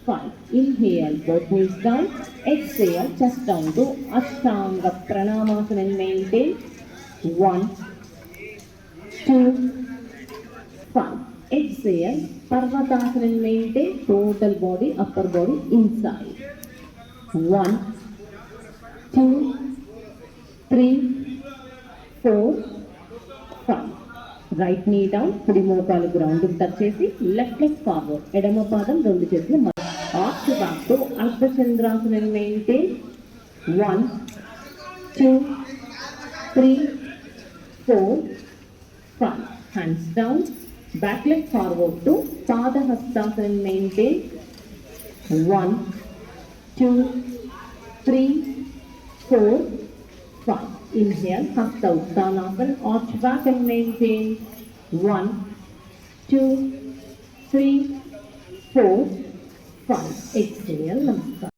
5. Inhale, both knees down. Exhale, chest down to Ashtanga Pranamasana and maintain. 1, 2, 5. Exhale, Parvatasana and maintain. Total body, upper body inside. 1, 2, 3, 4, 5. Right knee down, కుడి మోకాలు ground touch చేసి left leg forward, ఎడమ పాదం రెండు చేతులు arch back to అర్ధచంద్రాసనం maintain. 1, 2, 3, 4, 5. Hands down, back leg forward to Padahastasana maintain. 1, 2, 3, 4, 5. Inhale, Hasta Uttanasana, arch back and maintain. 1, 2, 3, 4, 5. Exhale, Namaskar.